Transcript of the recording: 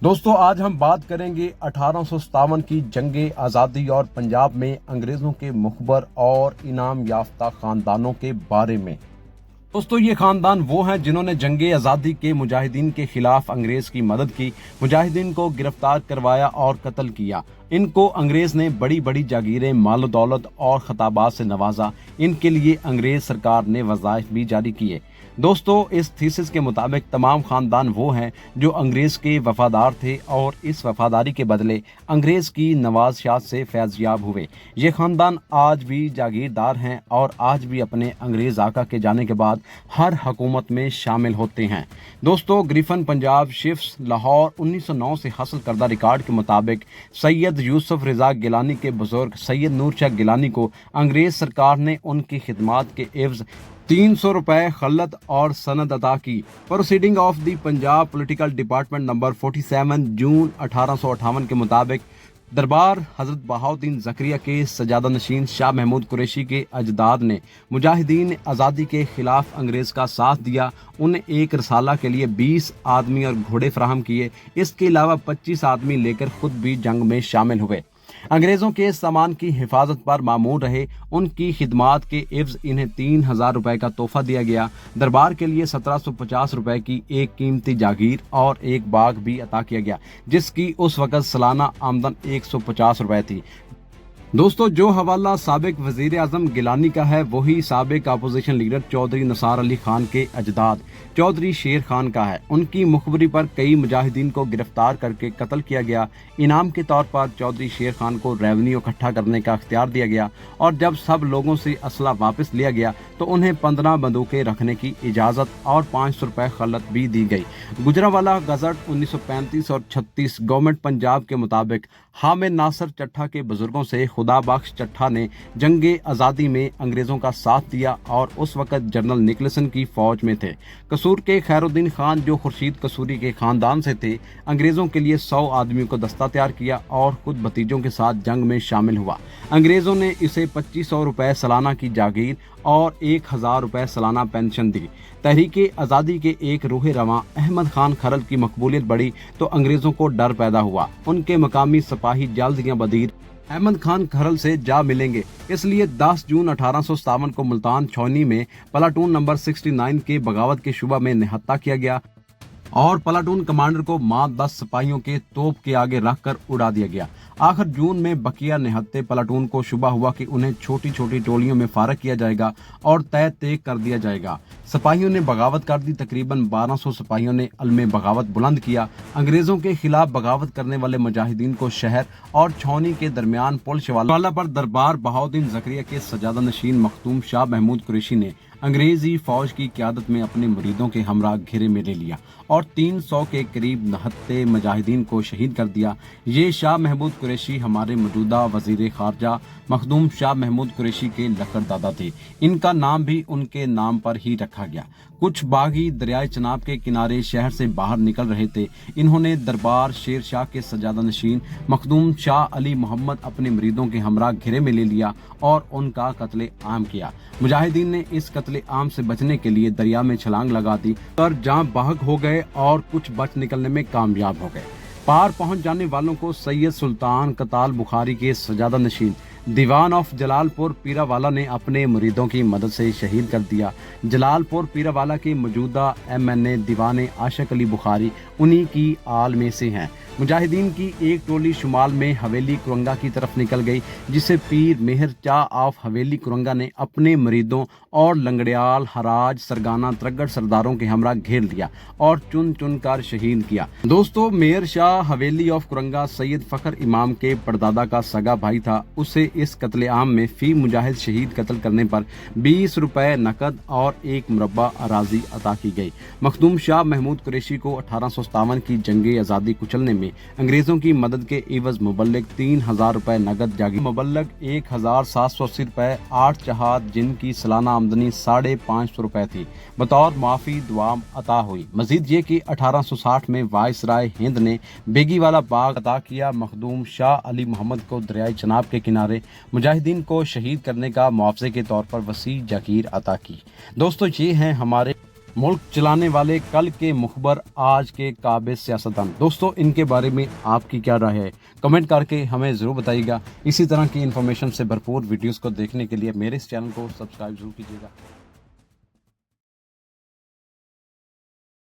दोस्तों आज हम बात करेंगे 1857 की जंग आज़ादी और पंजाब में अंग्रेज़ों के मुखबर और इनाम याफ्ता खानदानों के बारे में। दोस्तों ये खानदान वो हैं जिन्होंने जंग आज़ादी के मुजाहिदीन के खिलाफ अंग्रेज़ की मदद की, मुजाहिदीन को गिरफ्तार करवाया और कत्ल किया। इनको अंग्रेज़ ने बड़ी बड़ी जागीरें, माल दौलत और खताबात से नवाजा। इनके लिए अंग्रेज़ सरकार ने वज़ाइफ भी जारी किए। दोस्तों इस थीसिस के मुताबिक तमाम खानदान वो हैं जो अंग्रेज़ के वफादार थे और इस वफादारी के बदले अंग्रेज़ की नवाजशात से फैज़याब हुए। ये खानदान आज भी जागीरदार हैं और आज भी अपने अंग्रेज़ आका के जाने के बाद हर हुकूमत में शामिल होते हैं। दोस्तों ग्रिफन पंजाब शिफ्स लाहौर 1909 से हासिल करदा रिकॉर्ड के मुताबिक सैयद यूसुफ रज़ा गिलानी के बुजुर्ग सैयद नूर शाह गिलानी को अंग्रेज़ सरकार ने उनकी खिदमात के एवज 300 रुपए खल्लत और सनद अता की। Proceeding of the Punjab political department number 47 जून 1858 के मुताबिक दरबार हजरत बहाउद्दीन ज़करिया के सजादा नशीन शाह महमूद कुरैशी के अजदाद ने मुजाहिदीन आज़ादी के खिलाफ अंग्रेज़ का साथ दिया। उन्हें एक रसाला के लिए 20 आदमी और घोड़े फराहम किए। इसके अलावा 25 आदमी लेकर खुद भी जंग में शामिल हुए। अंग्रेज़ों के सामान की हिफाजत पर मामूर रहे। उनकी खिदमात के एवज इन्हें 3000 रुपए का तोहफा दिया गया। दरबार के लिए 1750 रुपए की एक कीमती जागीर और एक बाग भी अता किया गया, जिसकी उस वक़्त सालाना आमदन 150 रुपए थी। दोस्तों जो हवाला साबिक वजीर आजम गिलानी का है वही साबिक अपोजिशन लीडर चौधरी निसार अली खान के अजदाद चौधरी शेर खान का है। उनकी मुखबरी पर कई मुजाहिदीन को गिरफ्तार करके कत्ल किया गया। इनाम के तौर पर चौधरी शेर खान को रेवन्यू इकट्ठा करने का अख्तियार दिया गया और जब सब लोगों से असला वापस लिया गया तो उन्हें 15 बंदूकें रखने की इजाज़त और 500 रुपए खल्लत भी दी गई। गुजरावाला गजट 1935 और 36 गवर्नमेंट पंजाब के मुताबिक हामिद नासिर चट्ठा के बुजुर्गों से खुदा बख्श चट्ठा ने जंग आज़ादी में अंग्रेज़ों का साथ दिया और उस वक़्त जनरल निकलसन की फ़ौज में थे। कसूर के खैरुद्दीन खान जो खुर्शीद कसूरी के ख़ानदान से थे, अंग्रेज़ों के लिए 100 आदमियों को दस्ता तैयार किया और खुद भतीजों के साथ जंग में शामिल हुआ। अंग्रेज़ों ने इसे 2500 रुपए सालाना की जागीर और 1000 रुपए सालाना पेंशन दी। तहरीक आज़ादी के एक रूह रवां अहमद खान खरल की मकबूलियत बढ़ी तो अंग्रेज़ों को डर पैदा हुआ। उनके मकामी सिपाही जल्द या बदीर अहमद खान खरल से जा मिलेंगे, इसलिए 10 जून 1857 को मुल्तान छौनी में प्लाटून नंबर 69 के बगावत के शुबा में निहत्ता किया गया और प्लाटून कमांडर को मां 10 सिपाहियों के तोप के आगे रखकर उड़ा दिया गया। आखिर जून में बकिया निहत्ते प्लाटून को शुबा हुआ कि उन्हें छोटी छोटी टोलियों में फारग किया जाएगा और तय कर दिया जाएगा। सिपाहियों ने बगावत कर दी। तकरीबन 1200 सिपाहियों ने अलमे बगावत बुलंद किया। अंग्रेजों के खिलाफ बगावत करने वाले मुजाहिदीन को शहर और छौनी के दरमियान पुल शवाला पर दरबार बहाउद्दीन ज़करिया के सजादा नशीन मखदूम शाह महमूद कुरैशी ने अंग्रेजी फौज की क़यादत में अपने मुरीदों के हमरा घेरे में ले लिया और 300 के करीब निहत्ते मुजाहिदीन को शहीद कर दिया। ये शाह महमूद कुरैशी हमारे मौजूदा वजीर खारजा मखदूम शाह महमूद कुरैशी के लकड़दादा थे। इनका नाम भी उनके नाम पर ही रखा गया। कुछ बागी दरियाए चनाब के किनारे शहर से बाहर निकल रहे थे। इन्होंने दरबार शेर शाह के सजादा नशीन मखदूम शाह अली मोहम्मद अपने मुरीदों के हमरा घेरे में ले लिया और उनका कत्ले आम किया। मुजाहिदीन ने इस कत्ले आम से बचने के लिए दरिया में छलांग लगा दी पर जहां बाहक हो गए और कुछ बच निकलने में कामयाब हो गए। पार पहुंच जाने वालों को सैयद सुल्तान कताल बुखारी के सजादा नशीन दीवान ऑफ जलालपुर पीरावाला ने अपने मुरीदों की मदद से शहीद कर दिया। जलालपुर पीरावाला के मौजूदा MNA दीवान आशिक अली बुखारी उन्हीं की आल में से हैं। मुजाहिदीन की एक टोली शुमाल में हवेली कुरंगा की तरफ निकल गई, जिसे पीर मेहर शाह ऑफ हवेली कुरंगा ने अपने मुरीदों और लंगड़ियाल हराज सरगाना त्रगड़ सरदारों के हमरा घेर लिया और चुन चुन कर शहीद किया। दोस्तों मेहर शाह हवेली ऑफ कुरंगा सैयद फखर इमाम के परदादा का सगा भाई था। उसे इस कत्लेआम में फी मुजाहिद शहीद कत्ल करने पर 20 रुपए नकद और एक मुरब्बा अराजी अता की गई। मखदूम शाह महमूद कुरैशी को 1857 की जंग आज़ादी कुचलने में अंग्रेजों की मदद के एवज मुबल्लिग 3000 रुपए नकद जागी मुबल्लिग 1780 रुपए 8 जहाद जिनकी सालाना आमदनी 550 रुपए थी बतौर माफी दुआम अता हुई। मजीद ये कि 1860 में वायसराय हिंद ने बेगीवाला बाग अता किया। मखदूम शाह अली मोहम्मद को दरियाई चनाब के किनारे मुजाहिदीन को शहीद करने का मुआवजे के तौर पर वसी जागीर अता की। दोस्तों ये हैं हमारे मुल्क चलाने वाले कल के मुखबर आज के काबिज सियासतदान। दोस्तों इनके बारे में आपकी क्या राय है, कमेंट करके हमें ज़रूर बताइएगा। इसी तरह की इन्फॉर्मेशन से भरपूर वीडियोस को देखने के लिए मेरे इस चैनल को सब्सक्राइब जरूर कीजिएगा।